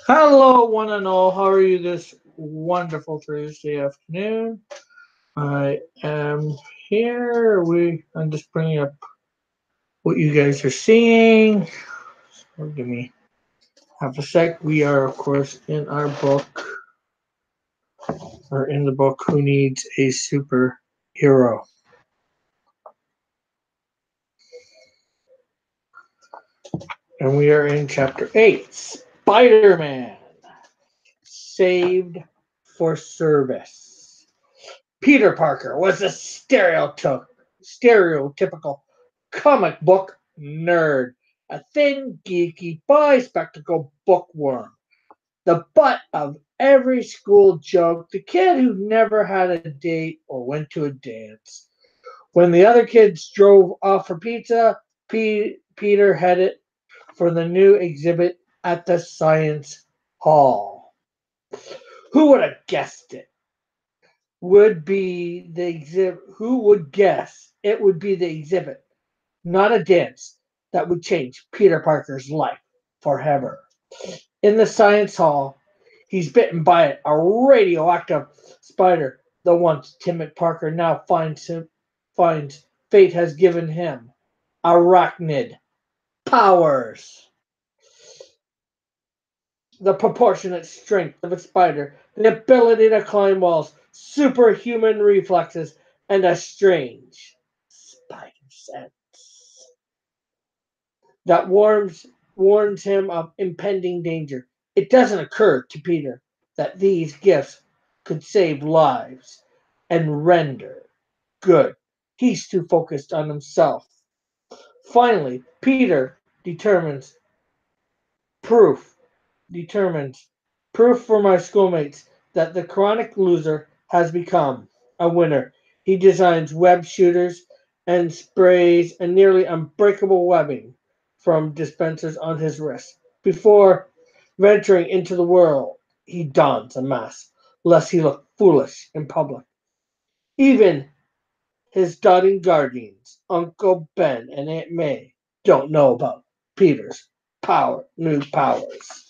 Hello, one and all. How are you this wonderful Thursday afternoon? I am here. I'm just bringing up what you guys are seeing. So give me half a sec. We are, of course, in our book, or in the book, Who Needs a Superhero? And we are in chapter 8, Spider-Man, Saved for Service. Peter Parker was a stereotypical comic book nerd, a thin, geeky, bi-spectacle bookworm, the butt of every school joke, the kid who never had a date or went to a dance. When the other kids drove off for pizza, Peter headed for the new exhibit at the science hall. Who would have guessed it? Would be the exhibit. Who would guess it would be the exhibit, not a dance, that would change Peter Parker's life forever? In the science hall, he's bitten by a radioactive spider. The once timid Parker now finds fate has given him arachnid powers. The proportionate strength of a spider, the ability to climb walls, superhuman reflexes, and a strange spider sense that warns him of impending danger. It doesn't occur to Peter that these gifts could save lives and render good. He's too focused on himself. Finally, Peter proof determines proof for my schoolmates that the chronic loser has become a winner. He designs web shooters and sprays a nearly unbreakable webbing from dispensers on his wrist. Before venturing into the world, he dons a mask, lest he look foolish in public. Even his doting guardians, Uncle Ben and Aunt May, don't know about Peter's new powers,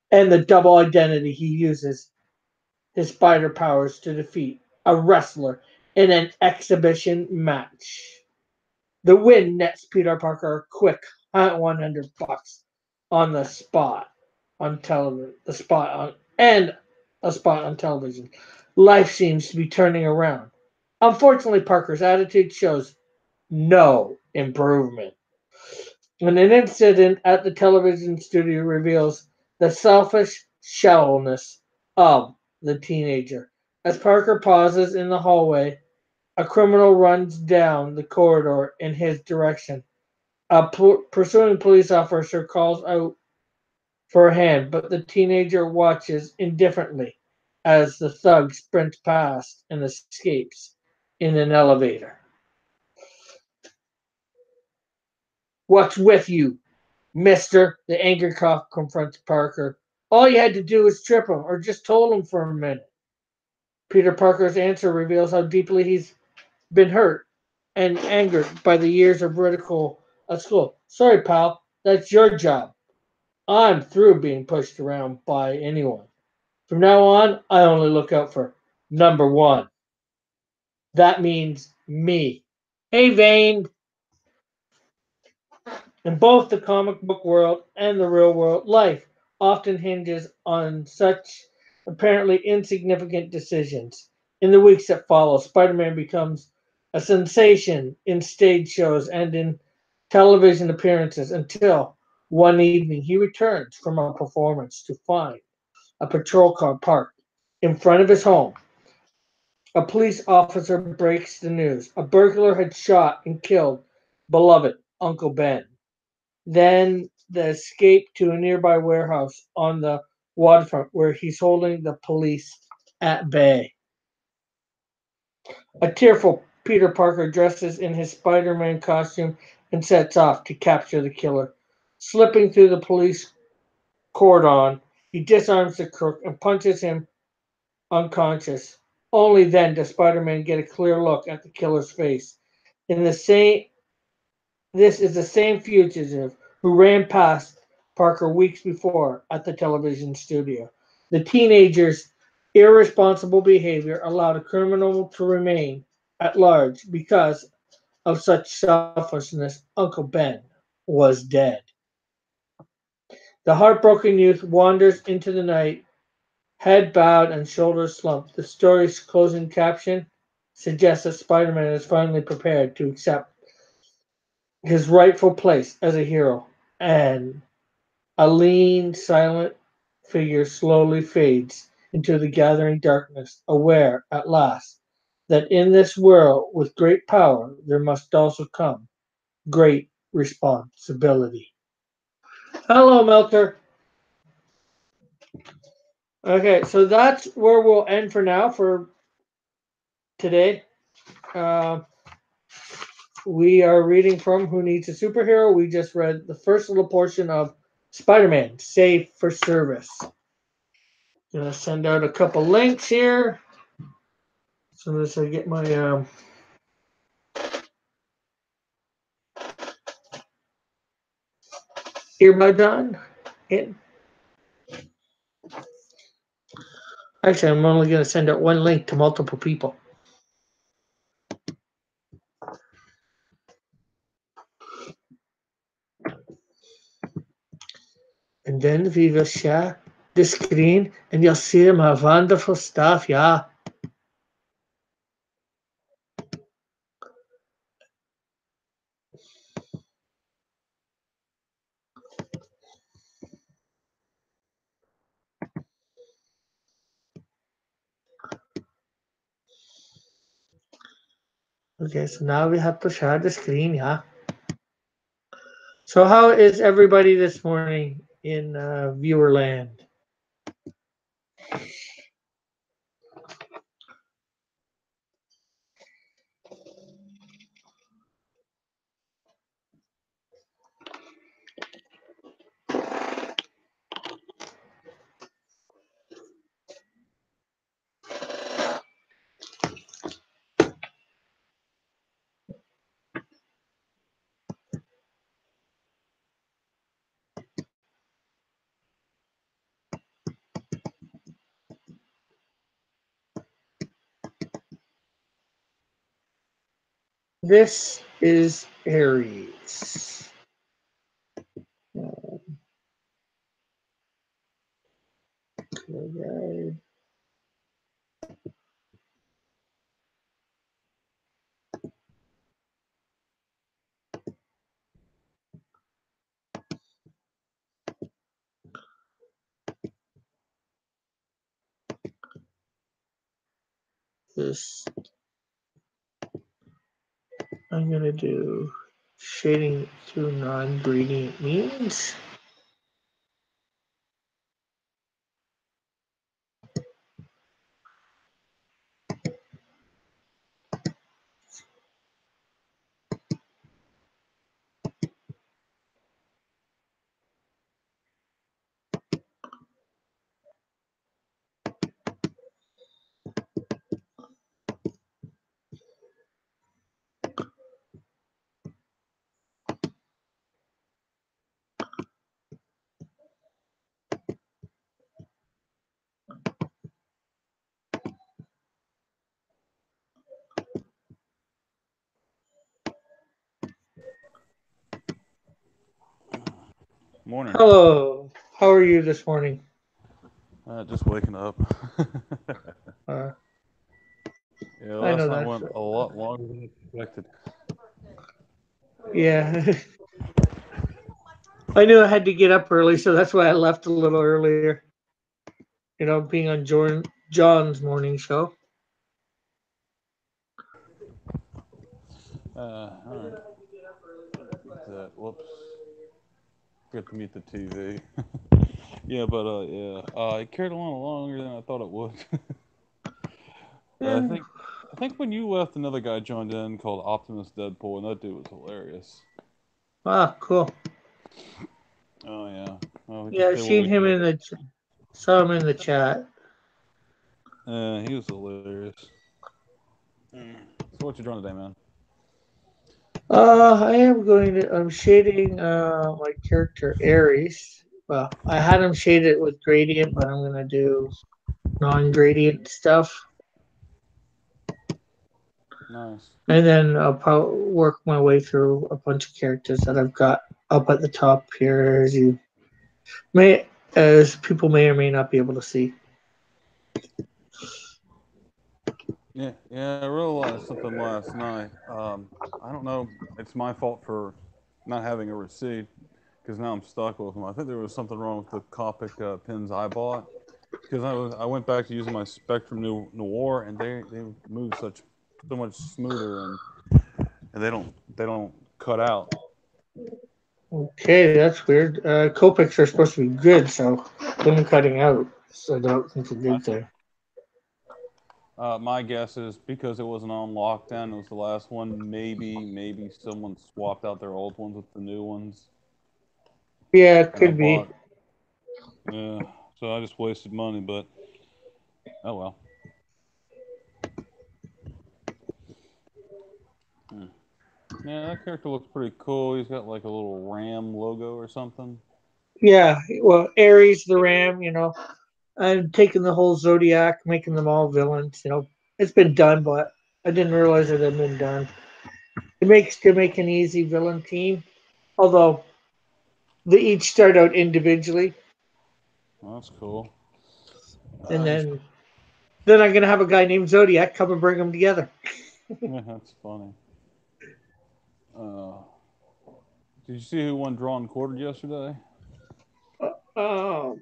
and the double identity he uses his spider powers to defeat a wrestler in an exhibition match. The win nets Peter Parker a quick $100 on the spot on television, and a spot on television. Life seems to be turning around. Unfortunately, Parker's attitude shows no improvement. When an incident at the television studio reveals the selfish shallowness of the teenager. As Parker pauses in the hallway, a criminal runs down the corridor in his direction. A pursuing police officer calls out for a hand, but the teenager watches indifferently as the thug sprints past and escapes in an elevator. What's with you, mister? The angry cop confronts Parker. All you had to do was trip him, or just told him for a minute. Peter Parker's answer reveals how deeply he's been hurt and angered by the years of ridicule at school. Sorry, pal, that's your job. I'm through being pushed around by anyone. From now on, I only look out for number one. That means me. Hey, Vane. In both the comic book world and the real world, life often hinges on such apparently insignificant decisions. In the weeks that follow, Spider Man becomes a sensation in stage shows and in television appearances until one evening he returns from a performance to find a patrol car parked in front of his home. A police officer breaks the news. A burglar had shot and killed beloved Uncle Ben. Then the escape to a nearby warehouse on the waterfront where he's holding the police at bay. A tearful Peter Parker dresses in his Spider Man costume and sets off to capture the killer. Slipping through the police cordon, he disarms the crook and punches him unconscious. Only then does Spider Man get a clear look at the killer's face. In the same This is the same fugitive who ran past Parker weeks before at the television studio. The teenager's irresponsible behavior allowed a criminal to remain at large because of such selfishness. Uncle Ben was dead. The heartbroken youth wanders into the night, head bowed and shoulders slumped. The story's closing caption suggests that Spider Man is finally prepared to accept his rightful place as a hero, and a lean, silent figure slowly fades into the gathering darkness, aware at last that in this world with great power there must also come great responsibility. Hello, Melter. Okay, so that's where we'll end for now for today. Uh, we are reading from Who Needs a Superhero. We just read the first little portion of Spider Man Save for Service. Gonna send out a couple links here. As soon as I get my earbud on. In. Actually, I'm only gonna send out one link to multiple people. And then we will share the screen and you'll see my wonderful stuff, yeah. Okay, so now we have to share the screen, yeah. So how is everybody this morning in viewer land? This is Aries. Okay. This I'm gonna do shading through non-gradient means. Morning. Hello. How are you this morning? Just waking up. Uh, Yeah, I last know night that's went a lot longer than expected. yeah. I knew I had to get up early, so that's why I left a little earlier. You know, being on John's morning show. All right. Mute that. Whoops. Forgot to mute the TV. Yeah, but yeah, it carried on longer than I thought it would. I Yeah. think, I think when you left, another guy joined in called Optimus Deadpool, and that dude was hilarious. Ah, cool. Oh yeah. Oh, we Yeah, just I've did what seen we him could. in the saw him in the chat. He was hilarious. So what you drawing today, man? I am going to. I'm shading my character Aries. Well, I had them shade it with gradient, but I'm gonna do non-gradient stuff, Nice. and then I'll probably work my way through a bunch of characters that I've got up at the top here, may as people may or may not be able to see. Yeah, yeah. I realized something last night. I don't know. It's my fault for not having a receipt because now I'm stuck with them. I think there was something wrong with the Copic pins I bought because I went back to using my Spectrum Noir and they move so much smoother and they don't cut out. Okay, that's weird. Copics are supposed to be good, so them cutting out, so I don't think it's a I, good thing. my guess is because it wasn't on lockdown, it was the last one. Maybe someone swapped out their old ones with the new ones, Yeah, it and I could be. bought. Yeah, so I just wasted money, but oh well. Hmm. Yeah, that character looks pretty cool. He's got like a little ram logo or something. Yeah, well, Ares the Ram, I'm taking the whole Zodiac, making them all villains. It's been done, but I didn't realize it had been done. It makes to make an easy villain team, although they each start out individually, Well, that's cool. and Just then I'm gonna have a guy named Zodiac come and bring them together. yeah, that's funny. Uh, did you see who won drawn and quartered yesterday? Oh,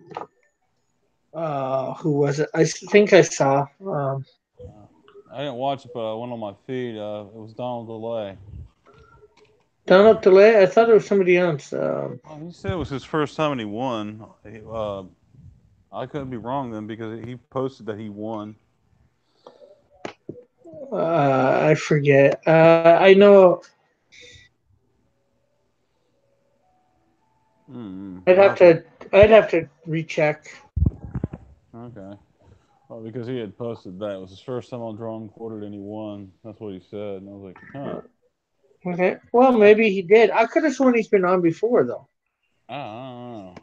who was it? I think I saw. I didn't watch it, but I went on my feed. It was Donald DeLay. Donald DeLay. I thought it was somebody else. He said it was his first time and he won. I couldn't be wrong then because he posted that he won. I forget. I know. I'd I'll have have to. to. I'd have to recheck. Okay. Well, because he had posted that it was his first time on drawn and quartered and he won. That's what he said, and I was like, huh. Okay. Well, maybe he did. I could have sworn he's been on before, though. I don't know.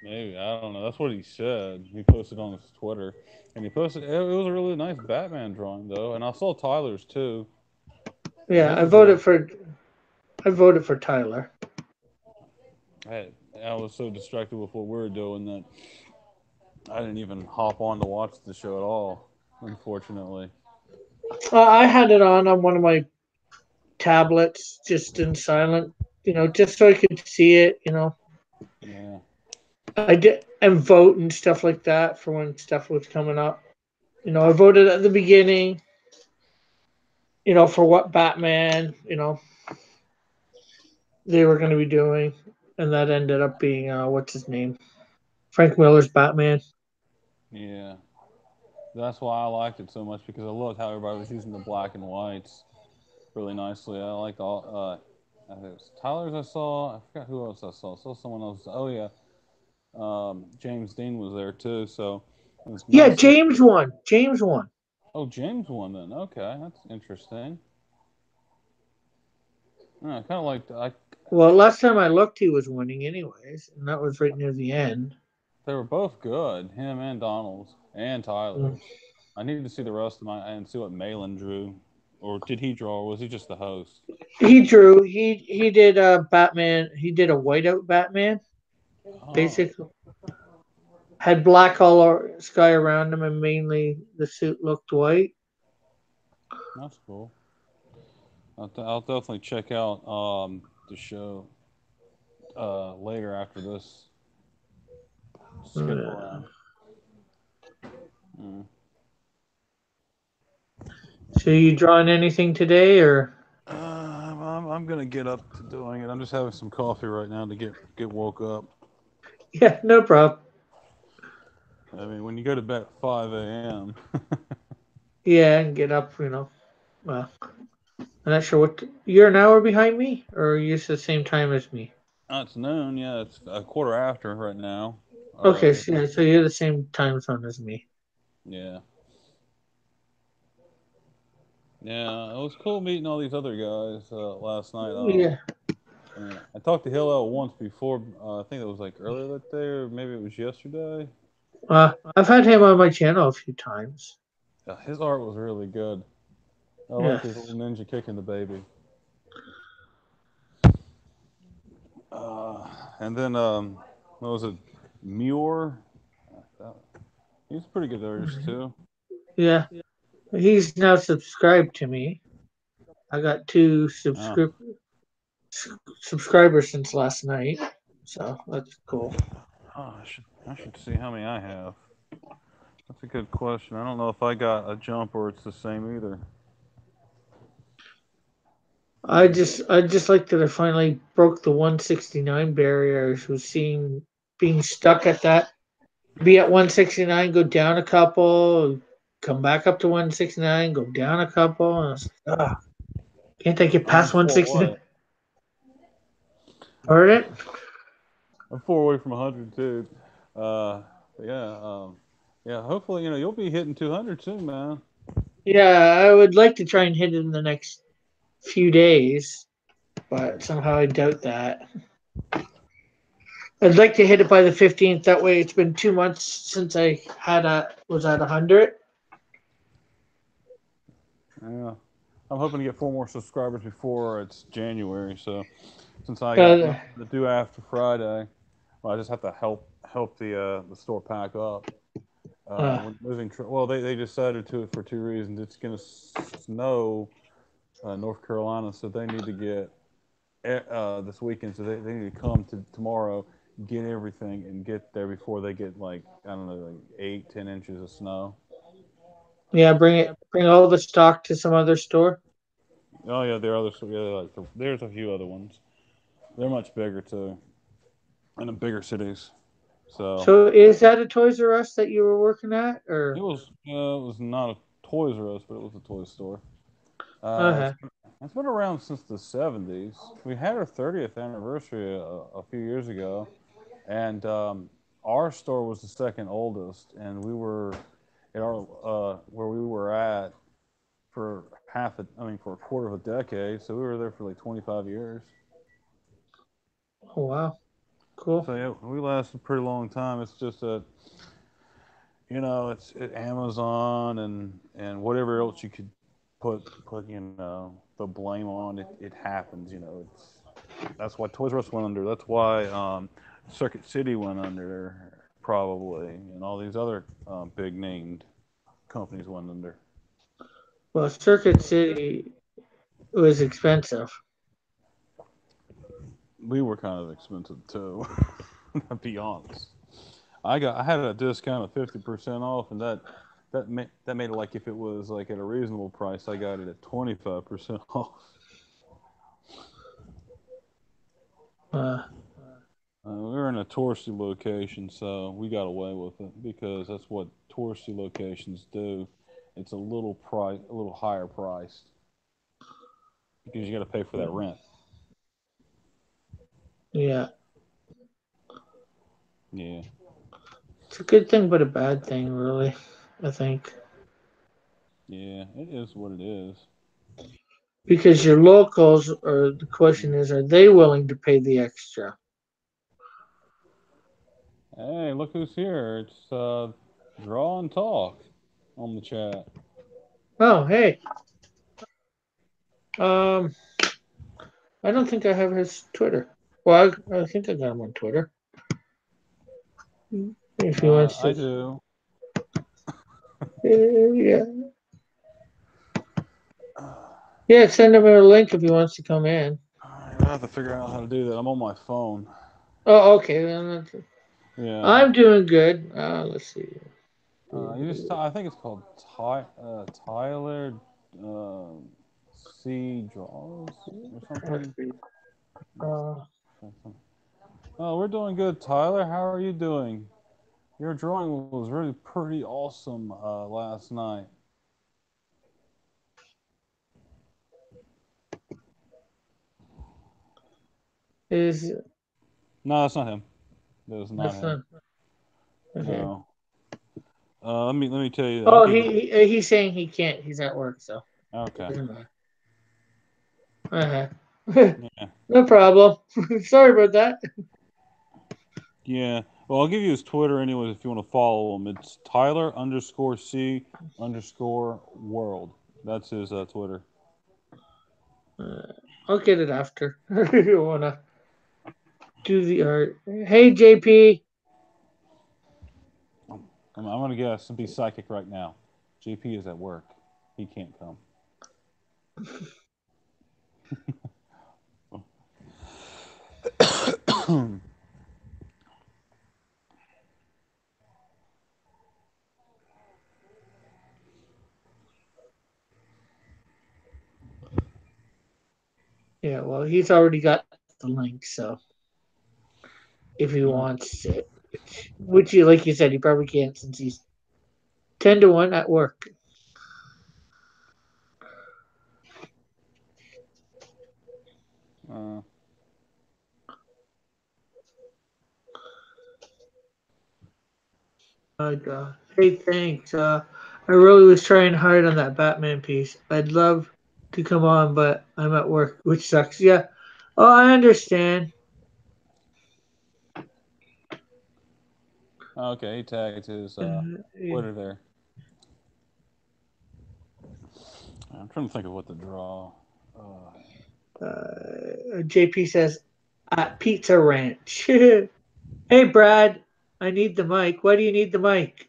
Maybe I don't know. That's what he said. He posted on his Twitter, and he posted. It was a really nice Batman drawing though, and I saw Tyler's too, and Yeah, his was like. I voted for Tyler. I, I was so distracted with what we were doing that I didn't even hop on to watch the show at all. Unfortunately. I had it on one of my tablets, just in silent. Just so I could see it. Yeah. I did and vote and stuff like that for when stuff was coming up. I voted at the beginning. For what Batman. They were going to be doing, and that ended up being what's his name, Frank Miller's Batman. Yeah. That's why I liked it so much because I loved how everybody was using the black and whites really nicely. I liked all. I think it was Tyler's I saw. I forgot who else I saw. I saw someone else. Oh yeah, James Dean was there too. So it was Yeah, nice. James won. James won. Oh, James won then. Okay, that's interesting. I kind of liked. Well, last time I looked, he was winning anyways, and that was right near the end. They were both good. Him and Donald's and Mm. Tyler's. I need to see the rest of my and see what Malin drew, or did he draw, or was he just the host? He drew. He did a Batman. He did a whiteout Batman. Oh, Basically, had black all over sky around him, and mainly the suit looked white. that's cool. I'll definitely check out the show later after this. Skip Uh, around. Mm. so you drawing anything today, or? I'm gonna get up to doing it. I'm just having some coffee right now to get woke up. Yeah, no problem. I mean, when you go to bed at 5 a.m. Yeah, and get up. Well, I'm not sure you're an hour behind me, or are you the same time as me? It's noon. Yeah, it's a quarter after right now. Okay, Already. so you're the same time zone as me. Yeah. Yeah, it was cool meeting all these other guys last night. Yeah. Yeah, I talked to Hillel once before. I think it was like earlier that day, or maybe it was yesterday. I've had him on my channel a few times. His art was really good. I like his little Yes. ninja kicking the baby. Uh, and then what was it? Muir. Uh, He's a pretty good artist too. Yeah. He's now subscribed to me. I got two Oh, subscribers since last night, so that's cool. I should see how many I have. That's a good question. I don't know if I got a jump or it's the same either. I just like that I finally broke the 169 barrier. I was seeing being stuck at that. Be at 169, go down a couple, come back up to 169, go down a couple, and I was like, can't I get I'm past four 169? away. Heard it? I'm four away from 100 too. Uh, yeah, yeah. Hopefully, you'll be hitting 200 soon, man. Yeah, I would like to try and hit it in the next few days, but somehow I doubt that. I'd like to hit it by the 15th. That way, it's been 2 months since I was at 100. Yeah, I'm hoping to get four more subscribers before it's January. So since I got Uh, nothing to do after Friday, well, I just have to help the store pack up. uh, We're moving. Well, they decided to it for two reasons. It's going to snow North Carolina, so they need to get this weekend. So they need to come to tomorrow, get everything, and get there before they get like I don't know, like 8, 10 inches of snow. yeah, bring all the stock to some other store. Oh yeah, there are other. Yeah, there's a few other ones. They're much bigger too, in the bigger cities. So So is that a Toys R Us that you were working at, or? it was not a Toys R Us, but it was a toy store. Uh, Uh-huh. it's, it's been around since the 70s. We had our 30th anniversary a few years ago, and our store was the second oldest, and we were at our where we were at for for a quarter of a decade. So we were there for like 25 years. Oh, wow, cool. So yeah, we lasted a pretty long time. It's just that it's Amazon and whatever else you could put the blame on it happens. That's why Toys R Us went under. That's why Circuit City went under probably, and all these other big named companies went under. Well, Circuit City was expensive. We were kind of expensive too, to be honest. I had a discount of 50% off, and that made it like if it was like at a reasonable price, I got it at 25% off. Uh, We were in a touristy location, so we got away with it because that's what touristy locations do. It's a little higher priced because you got to pay for that rent. yeah, Yeah, it's a good thing, but a bad thing, really. I think yeah, it is what it is. because your locals, or the question is, are they willing to pay the extra? Hey, look who's here! It's Draw and Talk on the chat. Oh, hey, um, I don't think I have his Twitter. Well, I think I got him on Twitter. If he wants I to, do. yeah, yeah, send him a link if he wants to come in. I have to figure out how to do that. I'm on my phone. Oh, okay. Yeah. I'm doing good. Let's see. I think it's called Tyler uh, C. Draws or Let's something. see. Uh, Oh, we're doing good, Tyler. How are you doing? Your drawing was really pretty awesome last night. is No, that's not him. That is not that's him. not okay. No. Let me tell you. I Oh, think he's saying he can't. He's at work, so okay. doesn't matter. Uh-huh. Yeah. No problem. Sorry about that. Yeah. Well, I'll give you his Twitter anyways if you want to follow him. It's Tyler underscore C underscore world. That's his Twitter. Uh, I'll get it after. You wanna do the art? Hey, JP. I'm gonna guess and be psychic right now. JP is at work. He can't come. Yeah, well, he's already got the link, so if he No. wants it, which you like you said, he probably can't since he's 10 to 1 at work. Uh, Hey, thanks. I really was trying hard on that Batman piece. I'd love to come on, but I'm at work, which sucks. Yeah. Oh, I understand. okay, he tagged his Yeah. Twitter there. I'm trying to think of what to draw. JP says at Pizza Ranch. Hey, Brad. I need the mic. Why do you need the mic?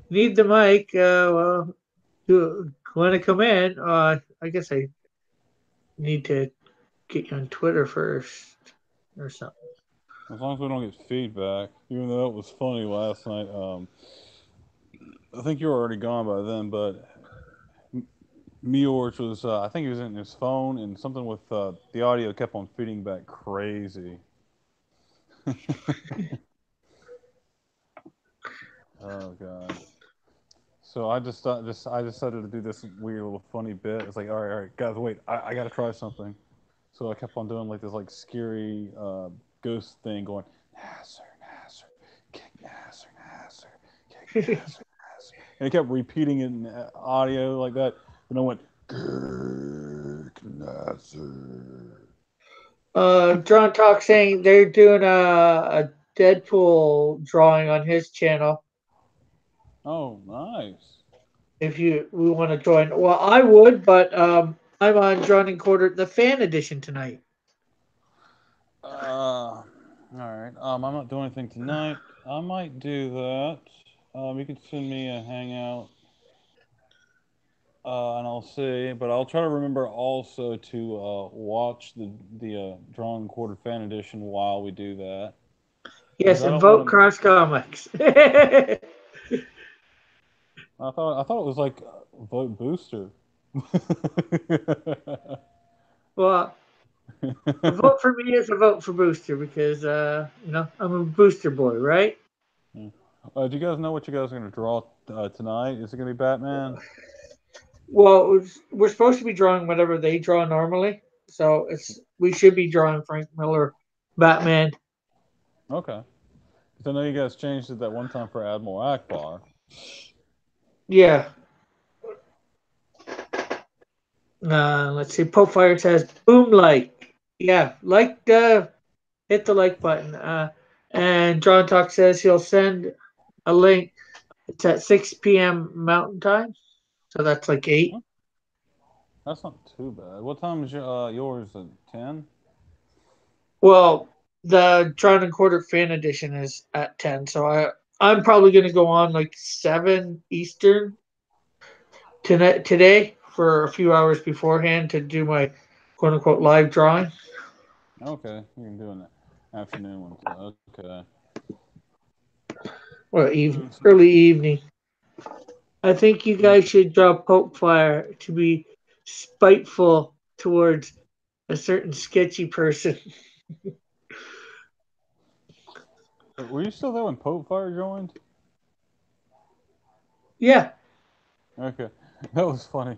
Need the mic. Well, you want to come in? I guess I need to get you on Twitter first or something. As long as we don't get feedback, even though it was funny last night. I think you were already gone by then, but Meorch was, I think he was in his phone, and something with the audio kept on feeding back crazy. Oh god. So I just thought, I decided to do this weird little funny bit. It's like, all right, guys, wait, I gotta try something. So I kept on doing like this like scary ghost thing, going Nasser, Nasser, kick Nasser, Nasser, kick Nasser, Nasser, and it kept repeating it in audio like that. And I went kick Nasser. John Talk saying they're doing a Deadpool drawing on his channel. Oh, nice. If you we want to join, well, I would, but I'm on John and Quarter the fan edition tonight. All right. I'm not doing anything tonight. I might do that. You can send me a hangout, and I'll see. But I'll try to remember also to watch the Drawn Quarter Fan Edition while we do that, because Yes, I and don't want vote to. Cross Comics. I thought it was like vote booster. Well, a vote for me is a vote for Booster because I'm a Booster boy, right? Yeah. Do you guys know what you guys are going to draw tonight? Is it going to be Batman? Well, we're supposed to be drawing whatever they draw normally, so it's we should be drawing Frank Miller, Batman. Okay. Because I know you guys changed it that one time for Admiral Akbar. Yeah. Let's see. Pope Fire says boom like. Yeah, hit the like button. And John Talk says he'll send a link. It's at 6 p.m. Mountain Time, so that's like 8. Huh? That's not too bad. What time is yours? At 10? Well, the John and Quarter fan edition is at 10, so I'm probably gonna go on like 7 Eastern tonight today for a few hours beforehand to do my quote unquote live drawing. Okay, you can do an afternoon one. So, okay. Or So, early evening. I think you mm, guys should draw Pope Fire to be spiteful towards a certain sketchy person. were you still there when Pope Fire joined? Yeah, Okay, that was funny.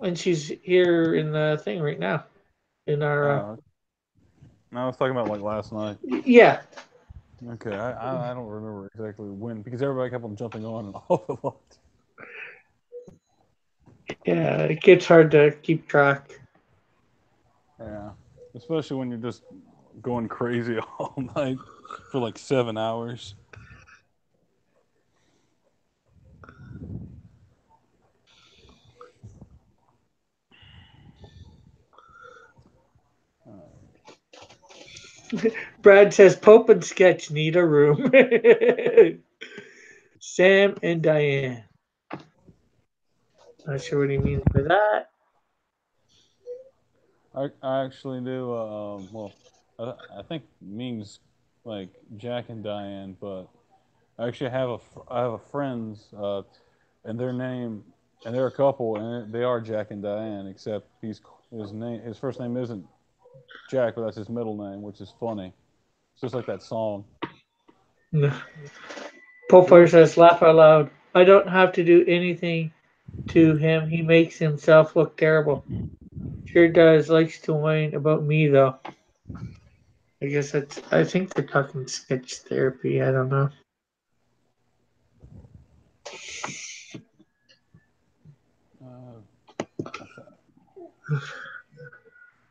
and she's here in the thing right now. In our No, I was talking about like last night. yeah, Okay, I don't remember exactly when because everybody kept on jumping on and off a lot. Yeah, it gets hard to keep track. Yeah, especially when you're just going crazy all night for like 7 hours. Brad says Pope and Sketch need a room. Sam and Diane. Not sure what he means by that. I actually do. Well, I think means like Jack and Diane, but I actually I have a friends, and their name, and they're a couple, and they are Jack and Diane. Except his first name isn't Jack, but that's his middle name, which is funny. It's just like that song. No. Have you Popefire ever seen? says, laugh out loud. I don't have to do anything to him. He makes himself look terrible. Sure does. Likes to whine about me, though. I guess that's, I think they're talking sketch therapy. I don't know. Uh, what's that?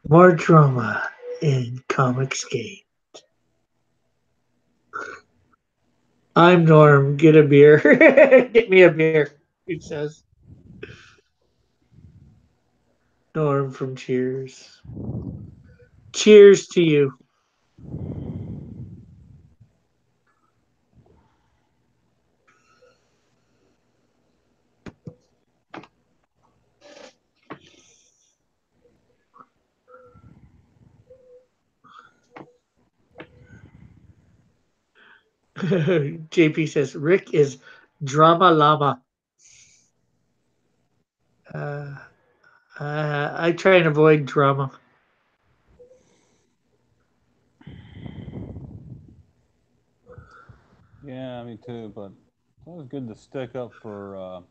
More drama in Comics Game. I'm Norm. Get a beer. Get me a beer, he says. Norm from Cheers. Cheers to you. JP says Rick is drama llama. Uh, I try and avoid drama. Yeah, me too. But it's always good to stick up for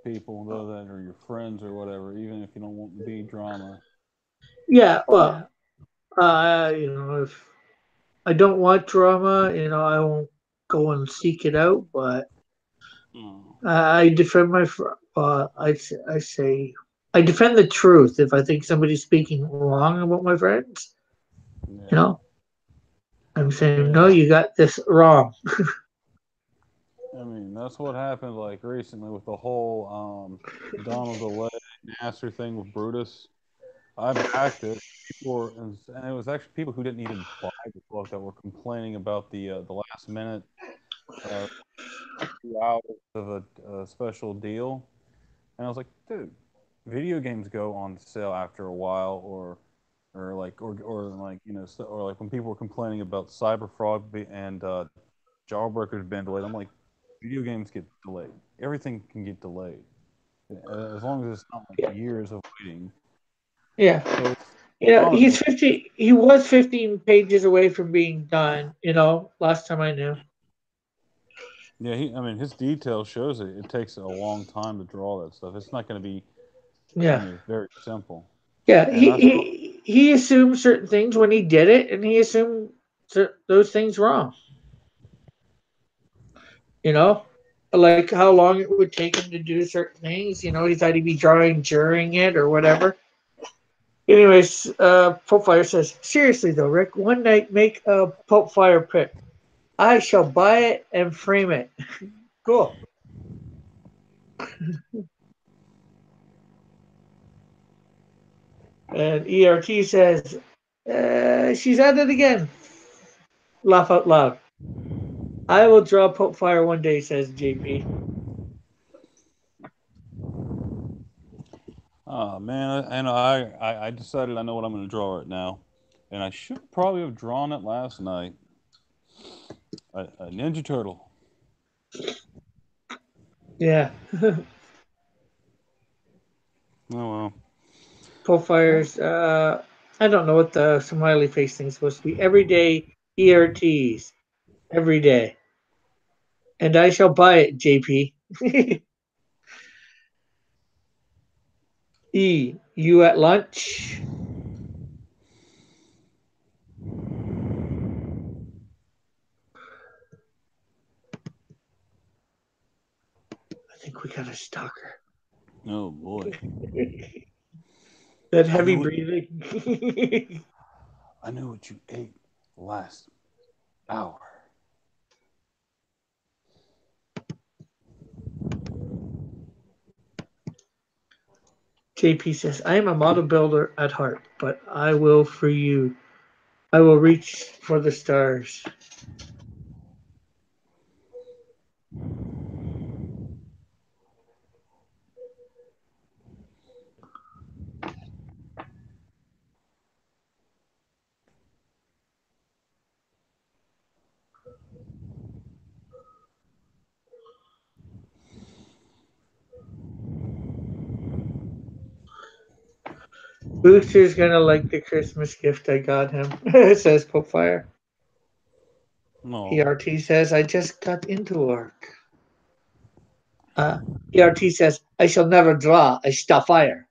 people, though that are your friends or whatever, even if you don't want to be drama. Yeah, well, if I don't want drama, I won't go and seek it out. But Mm. I defend my. I say I defend the truth if I think somebody's speaking wrong about my friends. You Yeah, know, I'm saying no, yeah. you got this wrong. I mean, that's what happened like recently with the whole Donald DeLay Nasser thing with Brutus. I backed it. And it was actually people who didn't even buy the book that were complaining about the last minute uh, 2 hours of a special deal. And I was like, dude, video games go on sale after a while, or like or like when people were complaining about cyber fraud and jailbreakers being delayed. I'm like, video games get delayed. Everything can get delayed as long as it's not like Yeah, years of waiting. yeah. So it's He's honestly, 50. He was 15 pages away from being done. Last time I knew. yeah. I mean, his detail shows it. It takes a long time to draw that stuff. It's not going to be. I Yeah, mean, it's very simple. yeah. And He that's what. he he assumed certain things when he did it, and he assumed those things wrong. You know, like how long it would take him to do certain things. He thought he'd be drawing during it or whatever. Anyways, Pope Fire says, seriously though, Rick, one night make a Pope Fire pick. I shall buy it and frame it. Cool. And ERT says, she's at it again. Laugh out loud. I will draw Pope Fire one day, says JP. Oh man, I decided I know what I'm going to draw right now, and I should probably have drawn it last night. A Ninja Turtle. Yeah. Oh well. Pope Well, Fire's, I don't know what the smiley face thing is supposed to be. Everyday ERTs. Every day. And I shall buy it, JP. You at lunch? think we got a stalker. Oh boy. That I heavy know what breathing. I know what you ate last hour. JP says, I am a model builder at heart, but I will for you. I will reach for the stars. Booster's gonna like the Christmas gift I got him, says Popefire. No. ERT says, I just got into work. Uh, ERT says, I shall never draw a Starfire.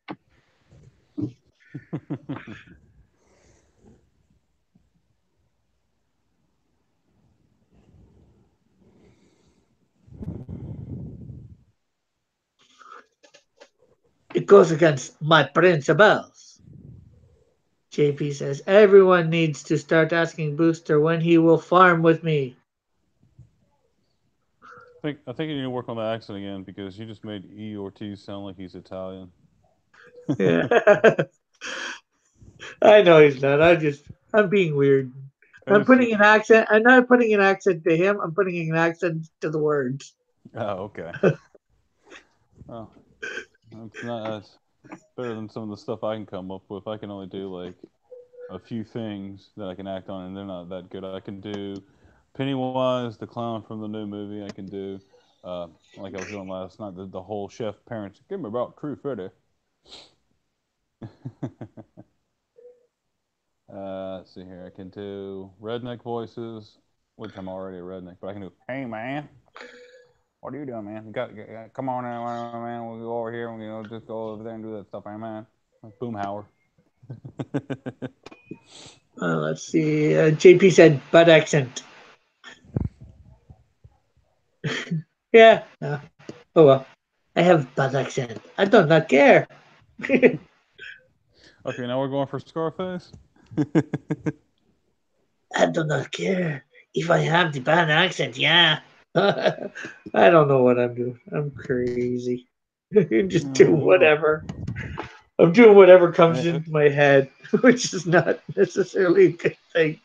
It goes against my principles. JP says, everyone needs to start asking Booster when he will farm with me. I think you need to work on the accent again because you just made E Ortiz sound like he's Italian. Yeah. I know he's not. I'm being weird. I'm It's, putting an accent. I'm not putting an accent to him. I'm putting an accent to the words. oh, okay. Well, it's not as better than some of the stuff I can come up with. I can only do like a few things that I can act on, and they're not that good. I can do Pennywise, the clown from the new movie. I can do, like I was doing last night, the whole chef parents. Give me about true Freddy. Let's see here. I can do redneck voices, which I'm already a redneck, but I can do. Hey man, what are you doing, man? Come on in, man. We'll go over here and just go over there and do that stuff, hey man. Like Boomhauer. Let's see. JP said butt accent. Yeah. Oh well. I have butt accent. I do not care. Okay, now we're going for Scarface. I do not care if I have the bad accent. Yeah. I don't know what I'm doing. I'm crazy. Just do Well, whatever. I'm doing whatever comes as into my head, which is not necessarily a good thing.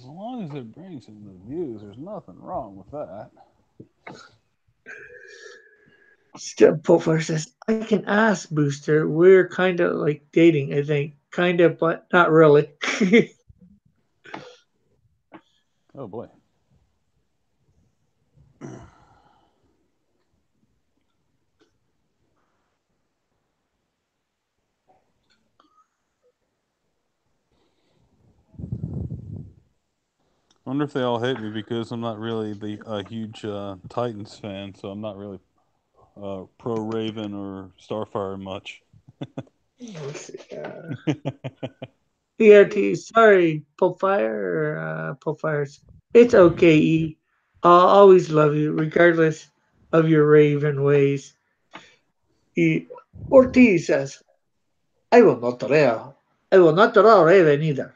long as it brings in the views, there's nothing wrong with that. Pulfar says, I can ask Booster. We're kind of like dating, I think. Kind of, but not really. Oh boy. I wonder if they all hate me because I'm not really the huge Titans fan, so I'm not really pro Raven or Starfire much. Let's see. ERT, sorry, Pulfire or Pulfires. It's okay, E. I'll always love you, regardless of your raven ways. E. Ortiz says, I will not draw. I will not draw raven either.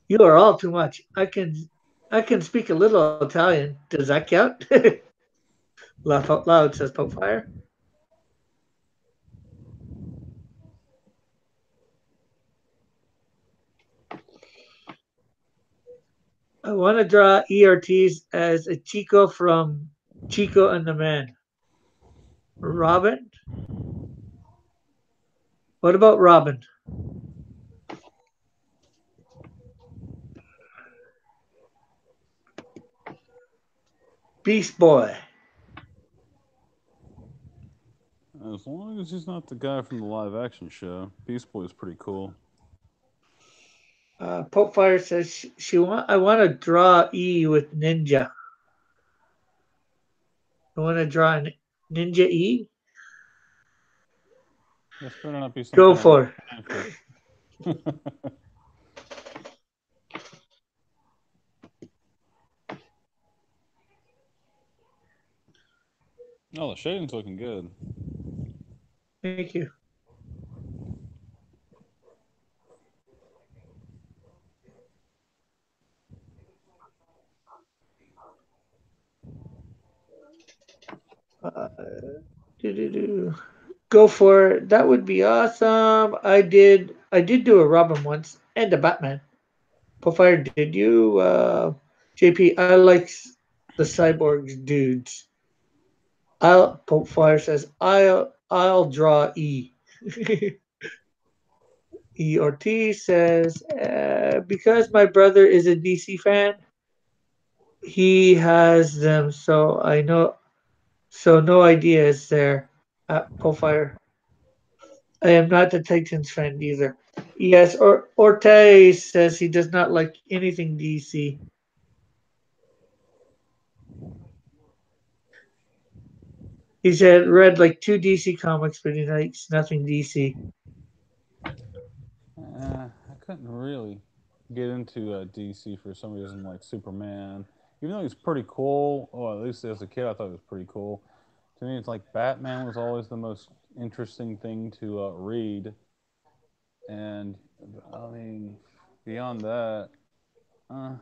You are all too much. I can speak a little Italian. Does that count? Laugh out loud, says Popefire. I want to draw ERTs as a Chico from Chico and the Man. Robin? What about Robin? Beast Boy. As long as he's not the guy from the live action show, Beast Boy is pretty cool. Popefire says I want to draw E with Ninja. I want to draw Ninja E. This better not be some Go kind of for fanfic. Oh, the shading's looking good. Thank you. Uh, do. Go for it. That would be awesome. I did do a Robin once and a Batman. Fire, did you? JP, I like the cyborg dudes. Fire says I'll draw E. E Ortiz says because my brother is a DC fan, he has them. So I know. So no idea is there. Fire. I am not a Titans fan either. Yes, Ortiz says he does not like anything DC. He said read like two DC comics, but he likes nothing DC. I couldn't really get into DC for some reason, like Superman. Even though he's pretty cool, well, at least as a kid, I thought he was pretty cool. To me, it's like Batman was always the most interesting thing to read, and I mean, beyond that, uh,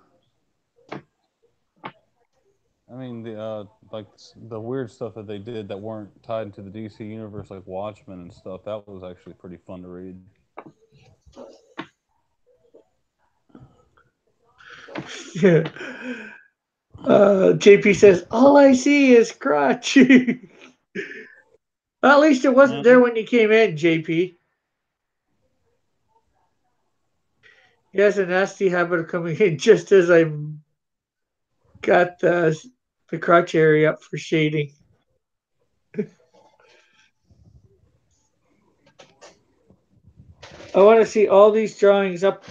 I mean the weird stuff that they did that weren't tied into the DC universe, like Watchmen and stuff. That was actually pretty fun to read. Yeah. JP says all I see is crotch. At least it wasn't there when you came in, JP. He has a nasty habit of coming in just as I got the crotch area up for shading. I want to see all these drawings up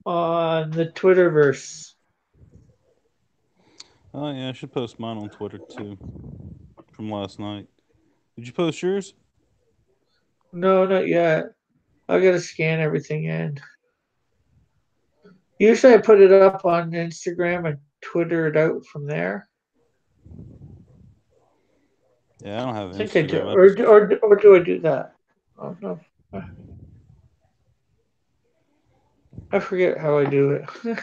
on the Twitterverse. Oh yeah, I should post mine on Twitter too from last night. Did you post yours? No, not yet. I gotta scan everything in. Usually I put it up on Instagram and Twitter it out from there. Yeah, I don't have I think I do, Instagram. I just or do I do that? Oh no, I forget how I do it.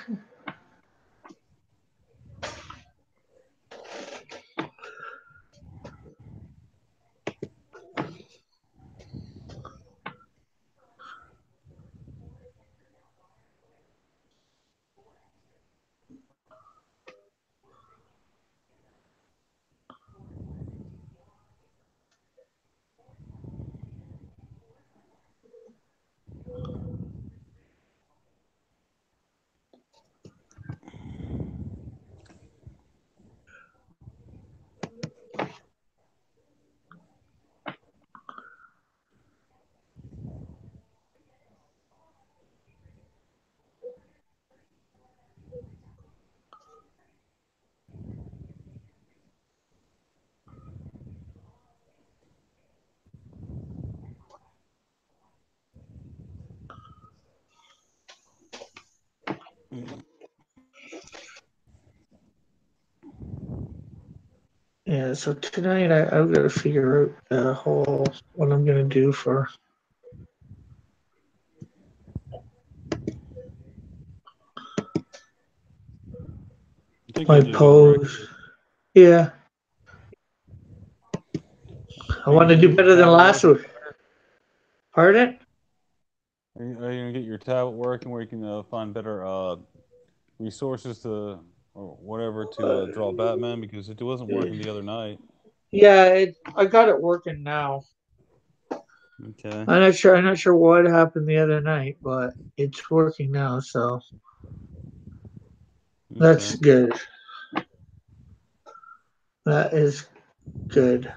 Yeah, so tonight I've got to figure out the whole what I'm gonna do for I think my you'll do good, Rick. pose. Yeah, I Are you want gonna to do get your better than tablet last working week. better? Pardon? Are you gonna get your tablet working where you can find better resources to or whatever to Uh, draw Batman because it wasn't working the other night. yeah, I got it working now. Okay. I'm not sure. I'm not sure what happened the other night, but it's working now, so that's Okay. good. That is good.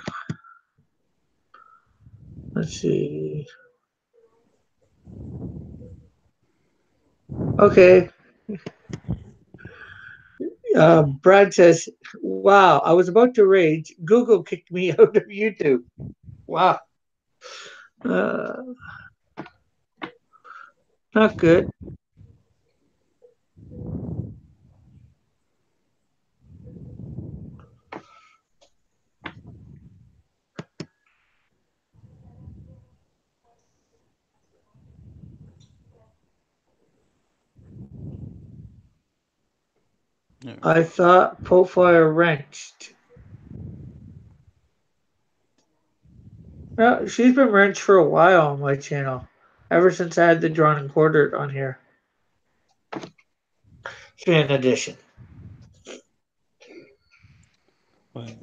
Let's see. Okay. Brad says, "Wow, I was about to rage. Google kicked me out of YouTube. Wow, uh, not good." Yeah. I thought Potfire wrenched. No, she's been wrenched for a while on my channel. Ever since I had the drawn and quartered on here. Fan edition. Wait,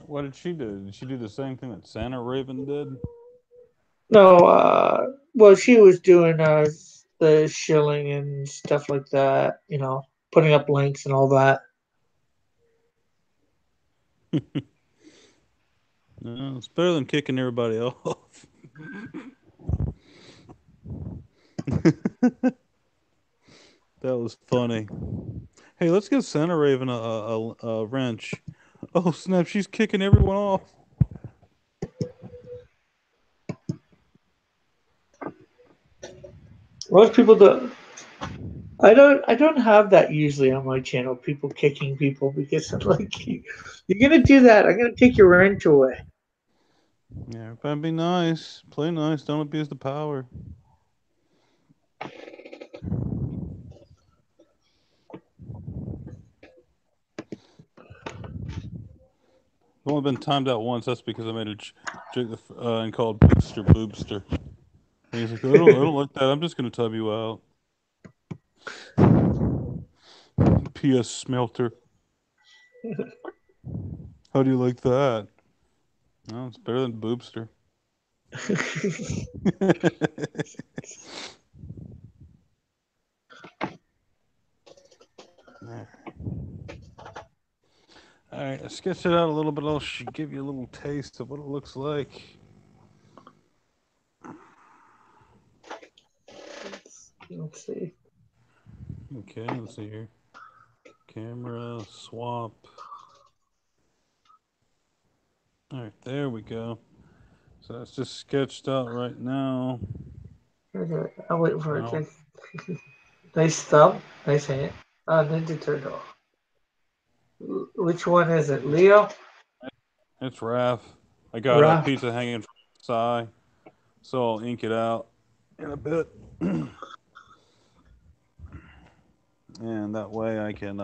what did she do? Did she do the same thing that Santa Raven did? No, well, she was doing the shilling and stuff like that. Putting up links and all that. No, it's better than kicking everybody off. That was funny. Hey, let's give Santa Raven a wrench. Oh snap! She's kicking everyone off. Most people do. I don't have that usually on my channel. People kicking people because I'm like, you're gonna do that. I'm gonna take your wrench away. Yeah, everybody be nice. Play nice. Don't abuse the power. I've only been timed out once. That's because I made a joke and called Boobster Boobster. And he's like, I don't like that. I'm just gonna tub you out. P.S. Smelter. How do you like that? No, it's better than Boobster. All right, I sketched it out a little bit. I'll give you a little taste of what it looks like. Let's see. Okay, let's see here. Camera swap. All right, there we go. So that's just sketched out right now. I'll wait for it. Now Nice thumb. Nice hand. Ninja Turtle. Which one is it? Leo? it's Raph. I got a Raph. pizza hanging from the side, so I'll ink it out in a bit, and that way I can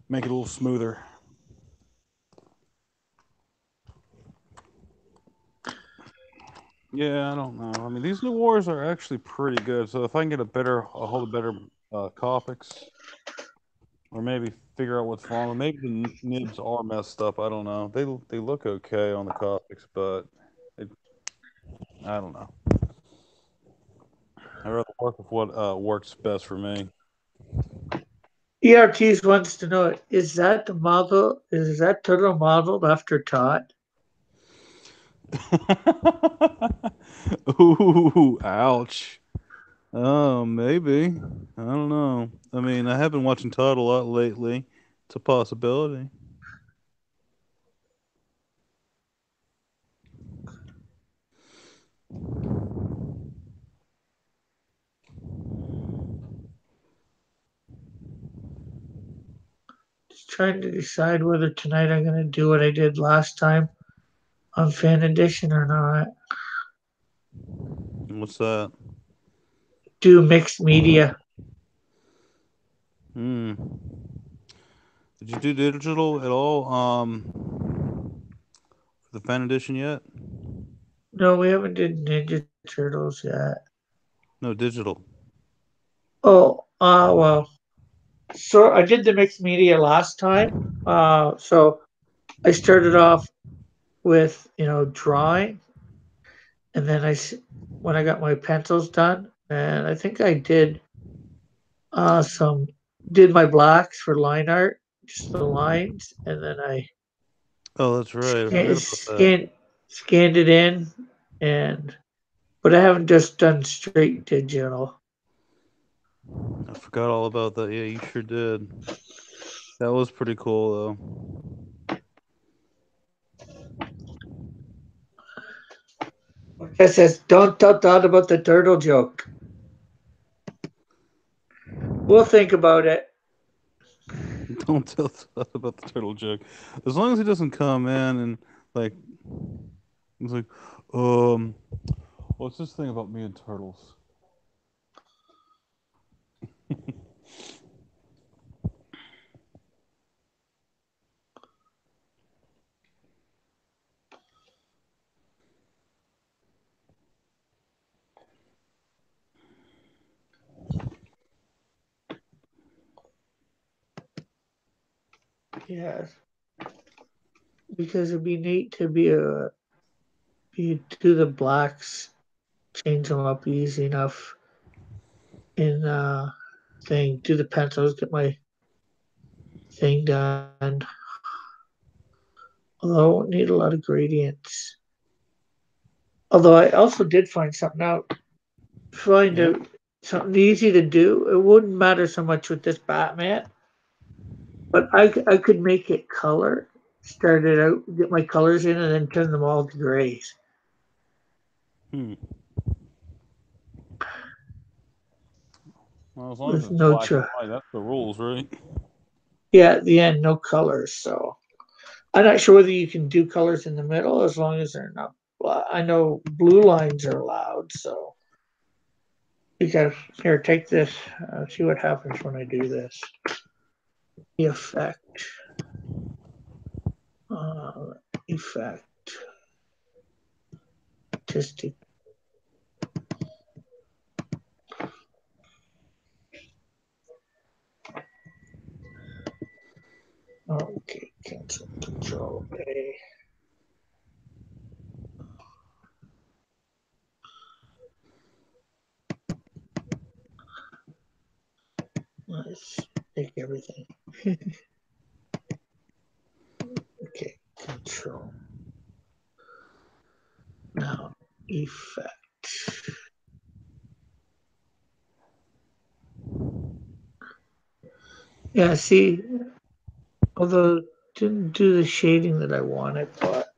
make it a little smoother. Yeah, I don't know. I mean, these new wars are actually pretty good. So if I can get a hold of better Copics, or maybe figure out what's wrong, or maybe the nibs are messed up. I don't know. They look okay on the Copics, but it, I don't know. I'd rather work with what works best for me. ERTs wants to know, is that the model? Is that turtle modeled after Todd? Ooh, ouch. Oh, maybe. I don't know. I mean, I have been watching Todd a lot lately. It's a possibility. Just trying to decide whether tonight I'm going to do what I did last time on Fan Edition or not. What's that? Do mixed media. Hmm. Did you do digital at all? For the fan edition yet? No, we haven't did Ninja Turtles yet. No, digital. Oh, well. So I did the mixed media last time. So I started off with, drawing, and then when I got my pencils done, and I think I did my blacks for line art, just the lines, and then I Oh, that's right. I scan, forgot about that. scan, scanned it in, and but I haven't just done straight digital. I forgot all about that. Yeah, you sure did. That was pretty cool, It says, "Don't tell Todd about the turtle joke." We'll think about it. though. Don't tell Todd about the turtle joke. As long as he doesn't come in and like, he's like, um, what's this thing about me and turtles? Yeah, because it'd be neat to be do the blacks, change them up easy enough in thing. Do the pencils, get my thing done. Although I won't need a lot of gradients. Although I also did find something out. Find Yeah. out something easy to do. It wouldn't matter so much with this Batman, but I could make it color. Start it out, get my colors in, and then turn them all to grays Hmm. Well, as long as with it's no black and tr. white, that's the rules, right? Yeah, at the end, no colors. So I'm not sure whether you can do colors in the middle as long as they're not. Well, I know blue lines are allowed, so because here, take this. See what happens when I do this. The effect, uh, effect, artistic. Okay, cancel. Control A. Let's take everything. Okay, control. Now, effect. Yeah, see, although didn't do the shading that I wanted, but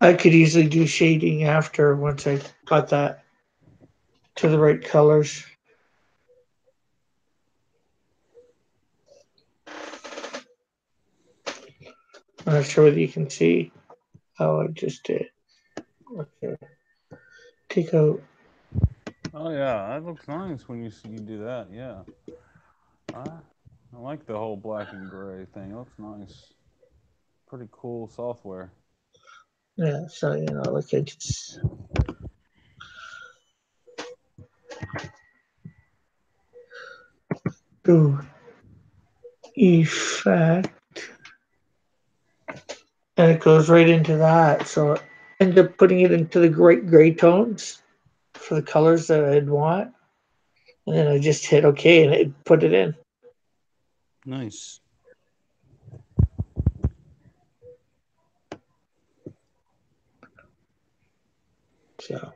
I could easily do shading after once I got that to the right colors. I'm not sure whether you can see how I just did. Okay, take out. Oh yeah, that looks nice when you do that. Yeah, I I like the whole black and gray thing. It looks nice. Pretty cool software. Yeah, so like I just do effect, and it goes right into that. So I end up putting it into the great gray tones for the colors that I'd want, and then I just hit OK and it put it in. Nice. So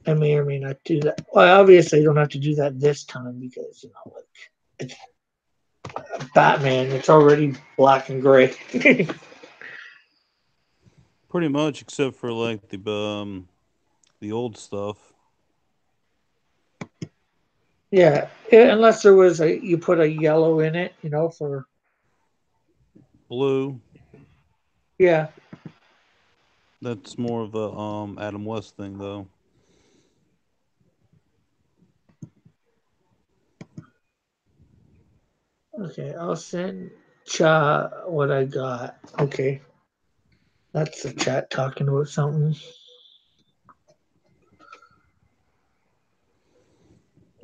I may or may not do that. Well, obviously, I don't have to do that this time because like it's Batman. It's already black and gray. Pretty much, except for like the old stuff. Yeah, unless there was a you put a yellow in it, for Blue. yeah. That's more of a Adam West thing though. Okay, I'll send Cha what I got. Okay, that's the chat talking about something.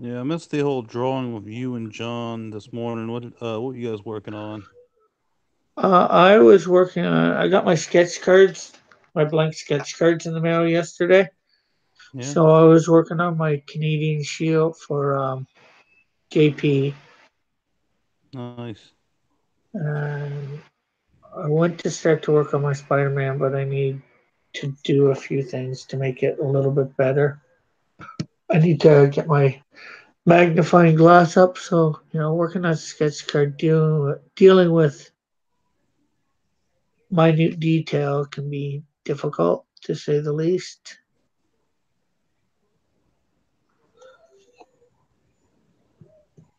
Yeah, I missed the whole drawing with you and John this morning. What were you guys working on? I was working on. I got my sketch cards, my blank sketch cards in the mail yesterday. Yeah, So I was working on my Canadian Shield for JP, nice. and I went to start to work on my Spider-Man, but I need to do a few things to make it a little bit better. I need to get my magnifying glass up, so working on sketch card, dealing with minute detail can be difficult to say the least.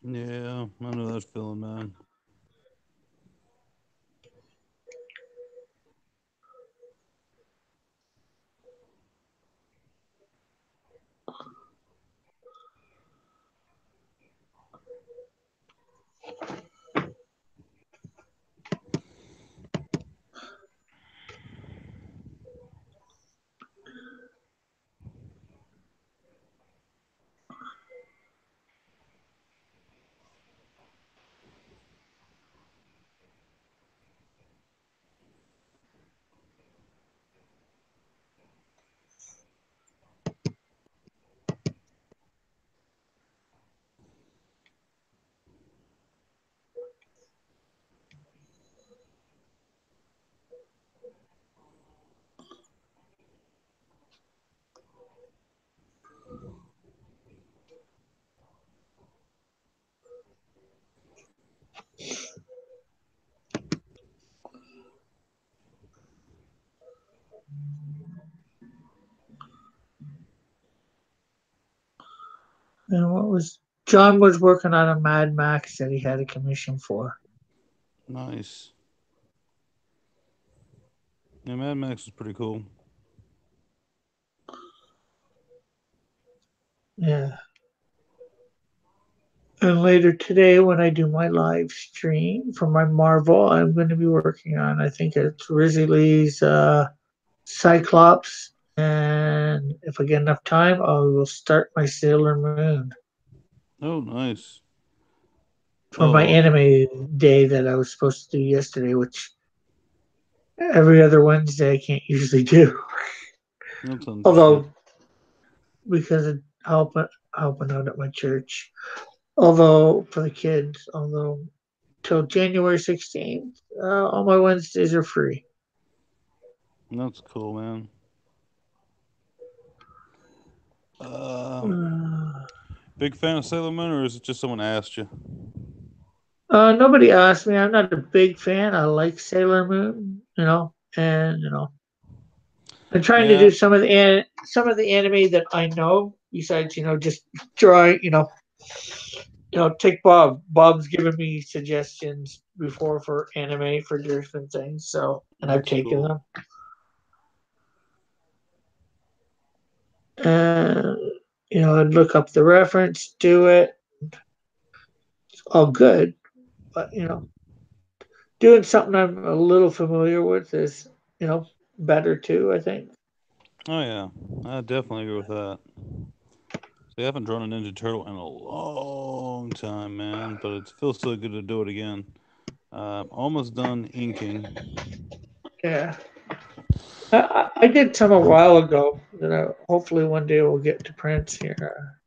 Yeah, I know that feeling, man. And what was John was working on a Mad Max that he had a commission for. Nice. Yeah, Mad Max is pretty cool. Yeah. And later today, when I do my live stream for my Marvel, I'm going to be working on, I think it's Risley's Cyclops. And if I get enough time, I will start my Sailor Moon Oh, nice. for my Oh, anime day that I was supposed to do yesterday, which every other Wednesday I can't usually do. that's understandable. Although, because of helping out at my church. Although, for the kids, although till January 16th, all my Wednesdays are free. That's cool, man. Um, Uh, Big fan of Sailor Moon, or is it just someone asked you? Nobody asked me. I'm not a big fan. I like Sailor Moon, and I'm trying to Yeah, do some of the anime that I know. Besides, just try, take Bob. Bob's given me suggestions before for anime for different things, so and I've that's taken cool. them. And I'd look up the reference, do it. It's all good, but doing something I'm a little familiar with is better too. I think. Oh yeah, I definitely agree with that. See, I haven't drawn a Ninja Turtle in a long time, man, but it feels so good to do it again. Almost done inking. Yeah, I did some a while ago that hopefully one day we'll get to print here.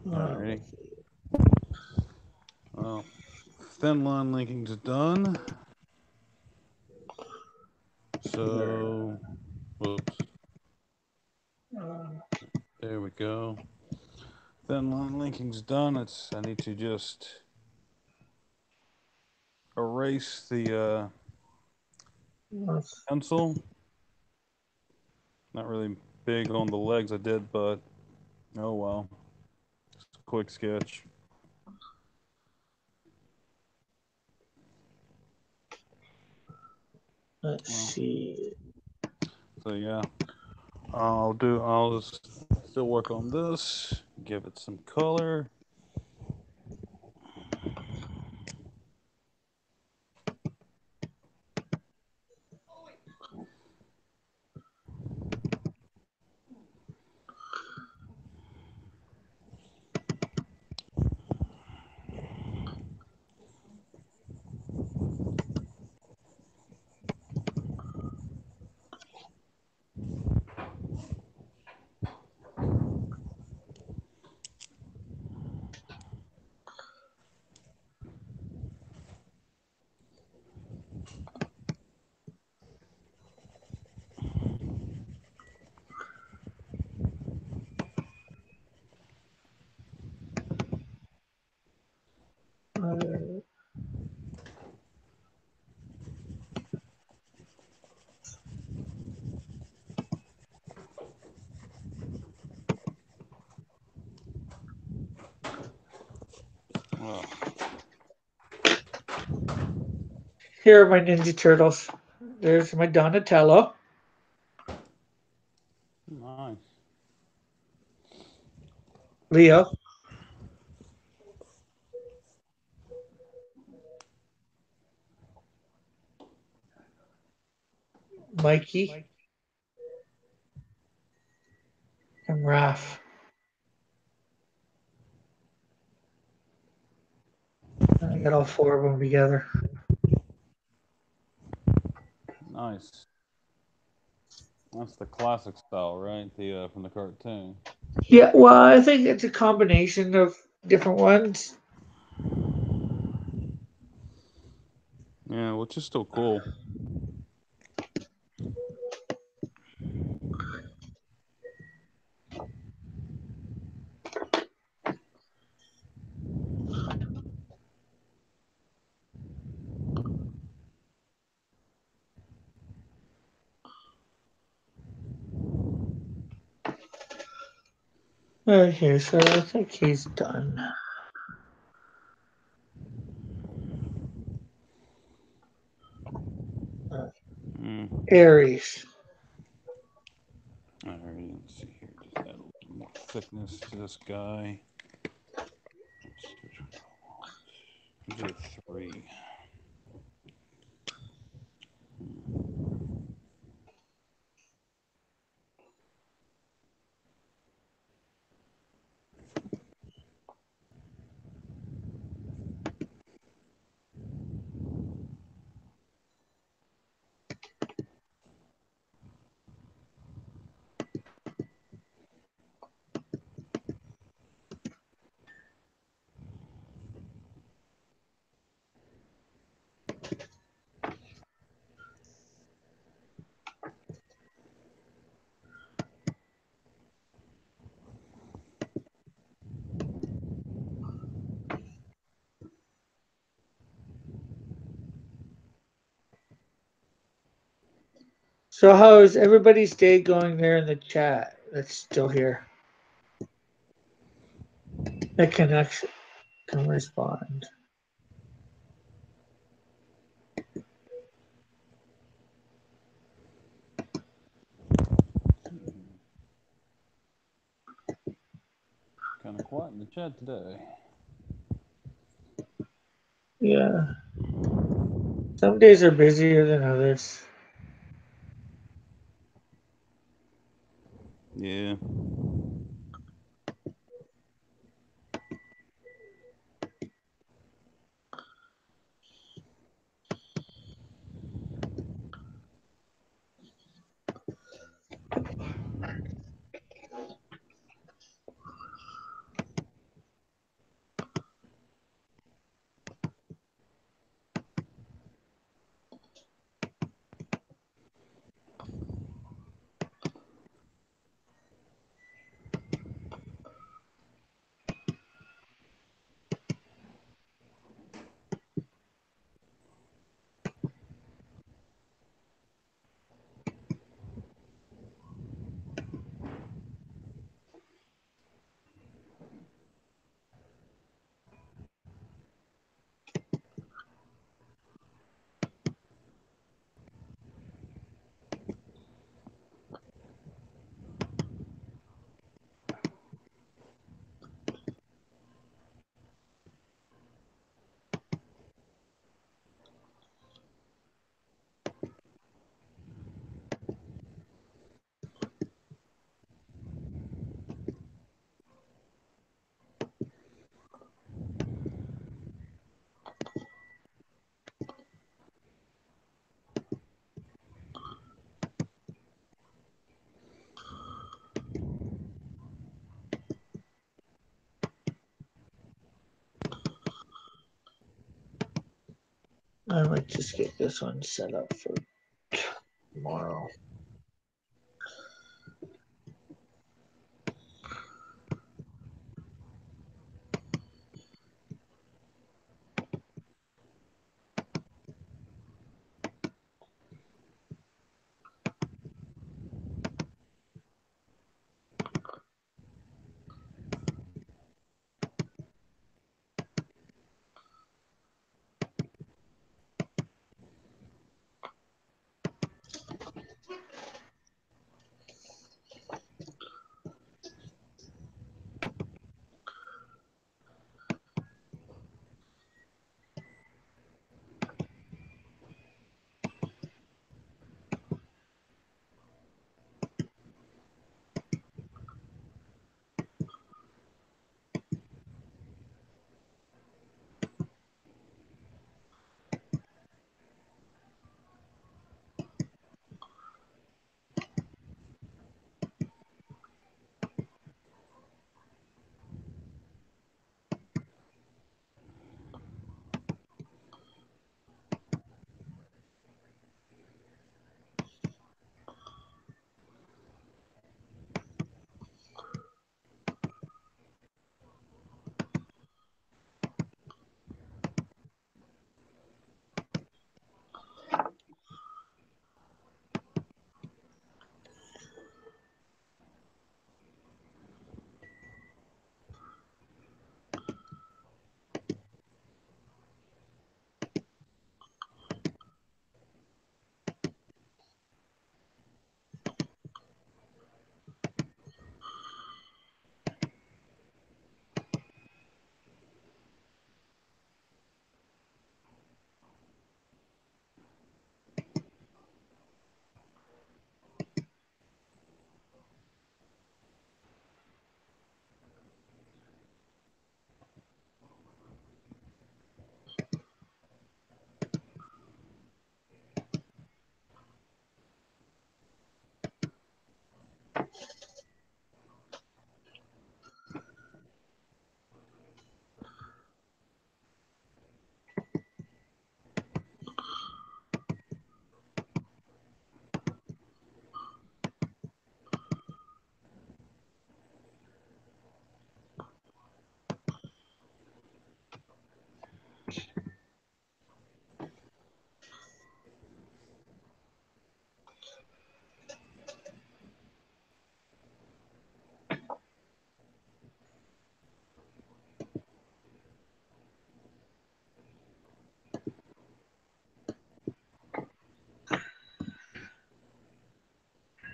Alrighty. Well, thin line linking's done. So, whoops. There we go. Thin line linking's done. I need to just erase the pencil. Not really big on the legs I did, but oh well. Just a quick sketch. Let's Well, see. so yeah. I'll just still work on this. Give it some color. Uh, Oh, Here are my Ninja Turtles. There's my Donatello, nice. Leo, Mikey, and Raph. I got all four of them together. Nice. That's the classic style, right? The from the cartoon. Yeah, well, I think it's a combination of different ones. Yeah, which is still cool. Okay, so I think he's done. Mm. Aries. All right, let's see here. Just add a little more thickness to this guy. Let's see which one do I want. I'll do a 3. So how is everybody's day going there in the chat that's still here? That can respond. Kind of quiet in the chat today. Yeah. Some days are busier than others. Yeah. I might just get this one set up for tomorrow.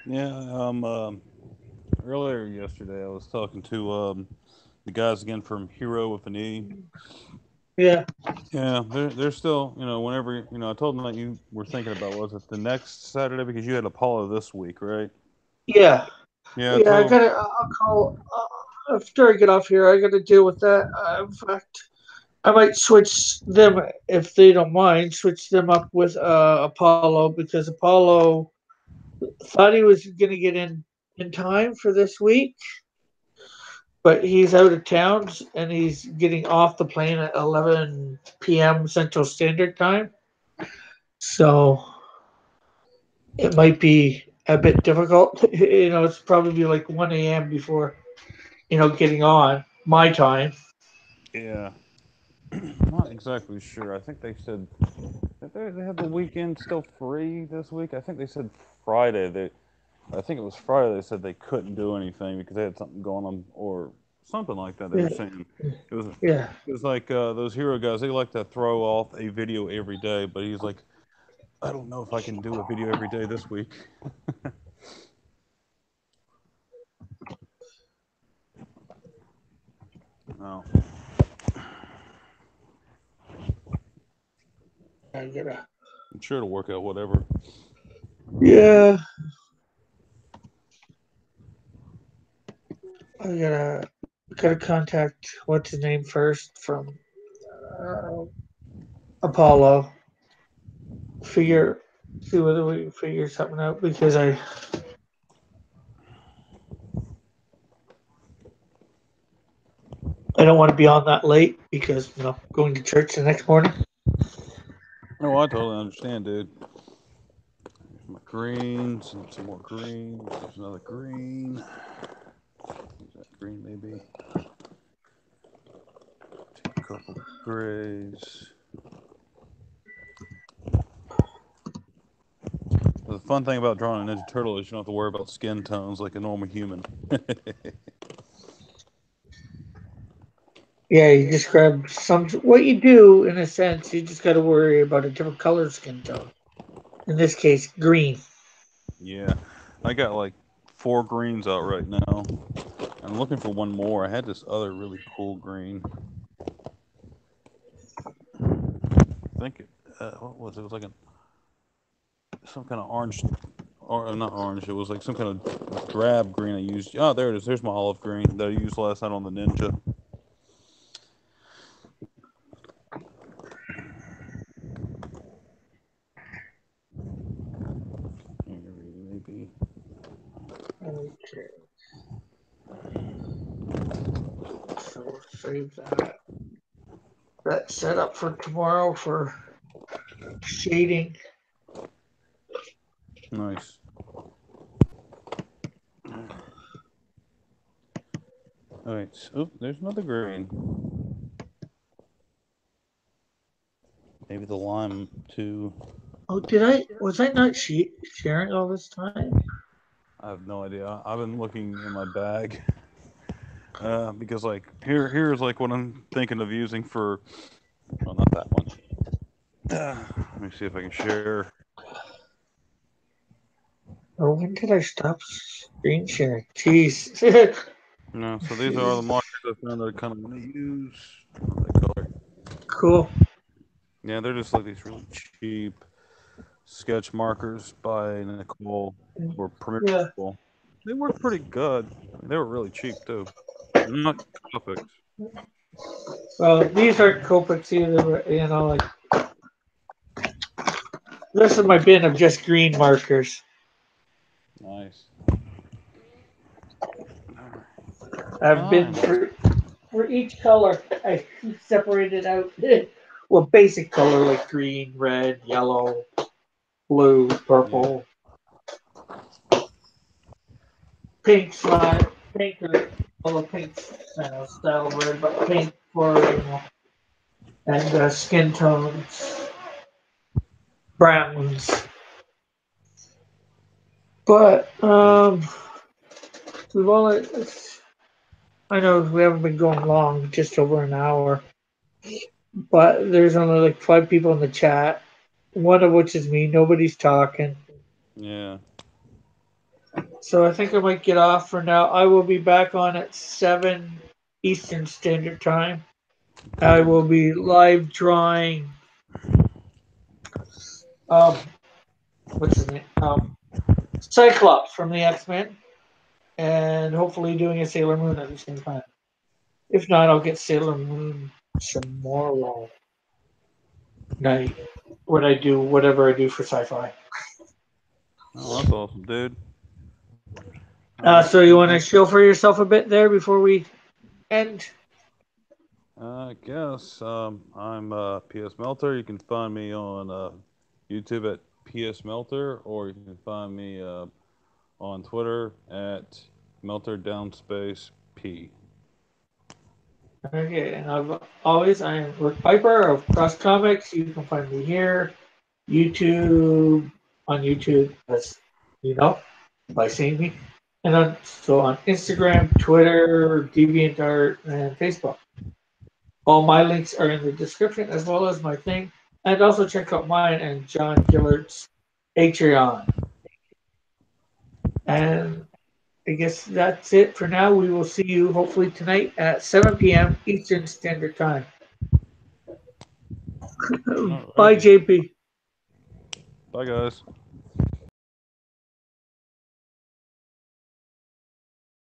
Yeah. Earlier yesterday, I was talking to the guys again from Hero with an E. Yeah, Yeah, they're still, whenever, I told them that you were thinking about, was it the next Saturday? Because you had Apollo this week, right? yeah, Yeah, I yeah. I told them. gotta. I'll call after I get off here. I gotta deal with that. In fact, I might switch them if they don't mind. Switch them up with Apollo because Apollo thought he was gonna get in time for this week, but he's out of town and he's getting off the plane at 11 p.m. Central Standard Time. So it might be a bit difficult. It's probably like 1 a.m. before, getting on my time. Yeah, not exactly sure. I think they said that they have the weekend still free this week. I think they said Friday. I think it was Friday. They said they couldn't do anything because they had something going on or something like that. They were Yeah, saying it was yeah. it was like those hero guys. They like to throw off a video every day, but he's like, I don't know if I can do a video every day this week. No, I gotta, I'm sure it'll work out. Whatever. yeah, I gotta contact what's his name first from uh, Apollo. Figure, see whether we can figure something out because I don't want to be on that late because going to church the next morning. No, I totally understand, dude. My greens and some more greens. There's another green. Is that green maybe? Take a couple grays. The fun thing about drawing a Ninja Turtle is you don't have to worry about skin tones like a normal human. Yeah, you just grab some. What you do, in a sense, you just got to worry about a different color skin tone. In this case, green. Yeah, I got like four greens out right now. I'm looking for one more. I had this other really cool green. I think what was it? It was like some kind of orange, or not orange. It was like some kind of drab green I used. Oh, there it is. There's my olive green that I used last night on the Ninja. Maybe. Okay, so we'll save that. That set up for tomorrow for shading. Nice. All right. Oh, there's another green. Maybe the lime too. Oh, did I? Was I not sharing all this time? I have no idea. I've been looking in my bag because like here's like what I'm thinking of using for. Well, not that one. Let me see if I can share. Oh, when did I stop screen sharing? Jeez. No, so these are the Jeez. markers I found that I kind of want to use. That color. Cool. Yeah, they're just like these really cheap sketch markers by Nicole or Premier Yeah. Nicole. They work pretty good. I mean, they were really cheap too. Not perfect. Well, these aren't Copics either, but like this is my bin of just green markers. Nice. I've been Fine. for each color. I separated out well, basic color like green, red, yellow, blue, Yeah. purple, pink slide, pink or all the pink style red, but pink for and skin tones, browns. But Nice. we've only. I know we haven't been going long, just over an hour, but there's only like 5 people in the chat. One of which is me. Nobody's talking. Yeah. So I think I might get off for now. I will be back on at 7 Eastern Standard Time. I Cool. will be live drawing um what's his name? Cyclops from the X-Men, and hopefully doing a Sailor Moon at the same time. If not, I'll get Sailor Moon tomorrow night when I do whatever I do for sci-fi. Oh, that's awesome, dude. All right. So Well, you want to thanks. show for yourself a bit there before we end? I guess I'm PS Melter. You can find me on YouTube at PS Melter, or you can find me on Twitter at Melter Downspace P. Okay, and I am Rick Piper of Cross Comics. You can find me here, YouTube, on YouTube, as you know, by seeing me, and on Instagram, Twitter, DeviantArt, and Facebook. All my links are in the description as well as my thing, and also check out mine and John Gillert's Patreon. And I guess that's it for now. We will see you hopefully tonight at 7 p.m. Eastern Standard Time. Bye, Alrighty. JP. Bye, guys.